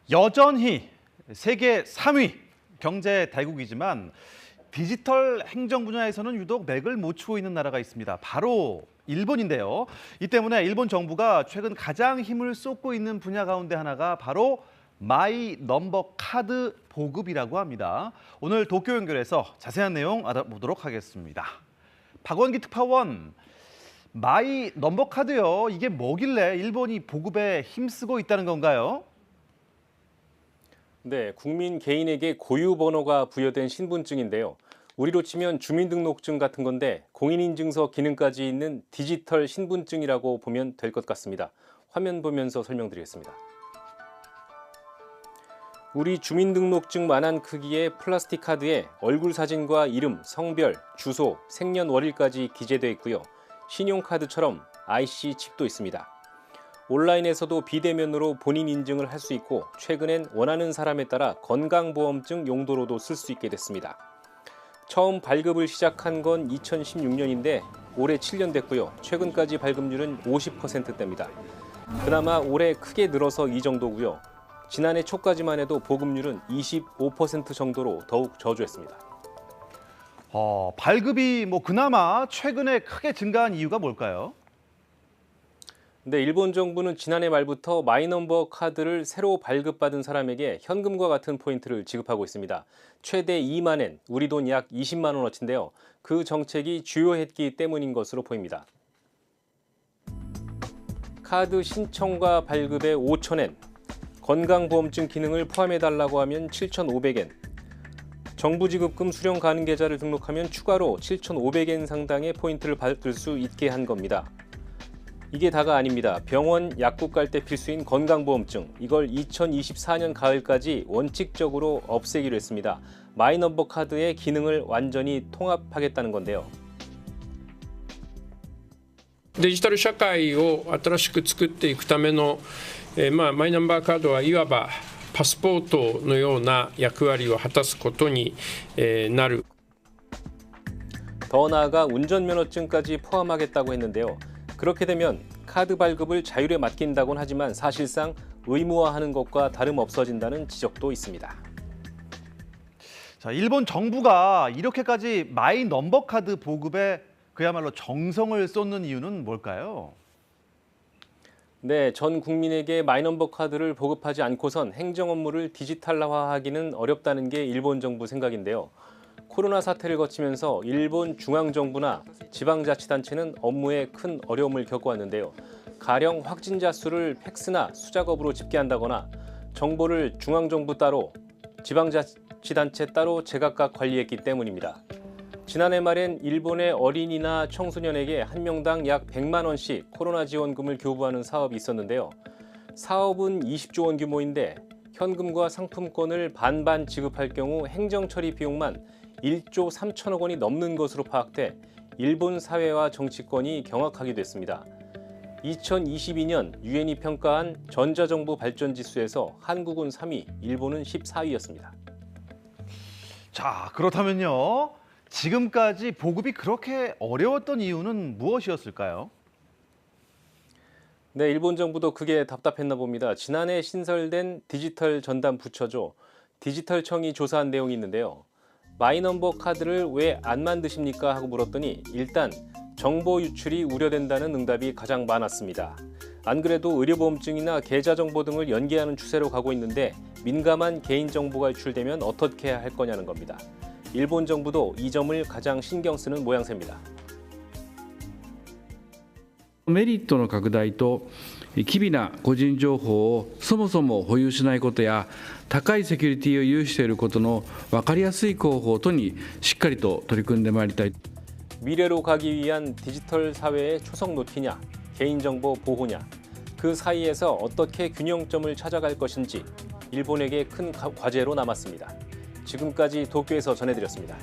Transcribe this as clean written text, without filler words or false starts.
여전히 세계 3위 경제 대국이지만 디지털 행정 분야에서는 유독 맥을 못 추고 있는 나라가 있습니다. 바로 일본인데요. 이 때문에 일본 정부가 최근 가장 힘을 쏟고 있는 분야 가운데 하나가 바로 마이 넘버 카드 보급이라고 합니다. 오늘 도쿄 연결해서 자세한 내용 알아보도록 하겠습니다. 박원기 특파원, 마이 넘버 카드요. 이게 뭐길래 일본이 보급에 힘쓰고 있다는 건가요? 네, 국민 개인에게 고유 번호가 부여된 신분증인데요. 우리로 치면 주민등록증 같은 건데 공인인증서 기능까지 있는 디지털 신분증이라고 보면 될 것 같습니다. 화면 보면서 설명드리겠습니다. 우리 주민등록증만한 크기의 플라스틱 카드에 얼굴 사진과 이름, 성별, 주소, 생년월일까지 기재되어 있고요. 신용카드처럼 IC 칩도 있습니다. 온라인에서도 비대면으로 본인 인증을 할 수 있고 최근엔 원하는 사람에 따라 건강보험증 용도로도 쓸 수 있게 됐습니다. 처음 발급을 시작한 건 2016년인데 올해 7년 됐고요. 최근까지 발급률은 50%대입니다. 그나마 올해 크게 늘어서 이 정도고요. 지난해 초까지만 해도 보급률은 25% 정도로 더욱 저조했습니다. 발급이 그나마 최근에 크게 증가한 이유가 뭘까요? 네, 일본 정부는 지난해 말부터 마이넘버 카드를 새로 발급받은 사람에게 현금과 같은 포인트를 지급하고 있습니다. 최대 2만 엔, 우리 돈 약 20만 원어치인데요. 그 정책이 주요했기 때문인 것으로 보입니다. 카드 신청과 발급에 5,000엔, 건강보험증 기능을 포함해달라고 하면 7,500엔, 정부 지급금 수령 가능 계좌를 등록하면 추가로 7,500엔 상당의 포인트를 받을 수 있게 한 겁니다. 이게 다가 아닙니다. 병원, 약국 갈 때 필수인 건강보험증, 이걸 2024년 가을까지 원칙적으로 없애기로 했습니다. 마이넘버 카드의 기능을 완전히 통합하겠다는 건데요. デジタル社会を新しく作っていくための、マイナンバーカードはいわばパスポートのような役割を果たすことになる。 더 나아가 운전면허증까지 포함하겠다고 했는데요. 그렇게 되면 카드 발급을 자율에 맡긴다곤 하지만 사실상 의무화하는 것과 다름없어진다는 지적도 있습니다. 자, 일본 정부가 이렇게까지 마이 넘버 카드 보급에 그야말로 정성을 쏟는 이유는 뭘까요? 네, 전 국민에게 마이넘버 카드를 보급하지 않고선 행정 업무를 디지털화하기는 어렵다는 게 일본 정부 생각인데요. 코로나 사태를 거치면서 일본 중앙정부나 지방자치단체는 업무에 큰 어려움을 겪어왔는데요. 가령 확진자 수를 팩스나 수작업으로 집계한다거나 정보를 중앙정부 따로, 지방자치단체 따로 제각각 관리했기 때문입니다. 지난해 말엔 일본의 어린이나 청소년에게 한 명당 약 100만 원씩 코로나 지원금을 교부하는 사업이 있었는데요. 사업은 20조 원 규모인데 현금과 상품권을 반반 지급할 경우 행정처리 비용만 1조 3천억 원이 넘는 것으로 파악돼 일본 사회와 정치권이 경악하기도 했습니다. 2022년 유엔이 평가한 전자정부 발전 지수에서 한국은 3위, 일본은 14위였습니다. 자, 그렇다면요. 지금까지 보급이 그렇게 어려웠던 이유는 무엇이었을까요? 네, 일본 정부도 그게 답답했나 봅니다. 지난해 신설된 디지털 전담 부처죠. 디지털청이 조사한 내용이 있는데요. 마이넘버 카드를 왜 안 만드십니까? 하고 물었더니 일단 정보 유출이 우려된다는 응답이 가장 많았습니다. 안 그래도 의료보험증이나 계좌정보 등을 연계하는 추세로 가고 있는데 민감한 개인정보가 유출되면 어떻게 할 거냐는 겁니다. 일본 정부도 이 점을 가장 신경 쓰는 모양새입니다. メリットの拡大と機微な個人情報をそもそも保有しないことや高いセキュリティを有していることの分かりやすい広報等にしっかりと取り組んでまいりたい。 미래로 가기 위한 디지털 사회의 초석 높이냐, 개인정보 보호냐, 그 사이에서 어떻게 균형점을 찾아갈 것인지 일본에게 큰 과제로 남았습니다. 지금까지 도쿄에서 전해드렸습니다.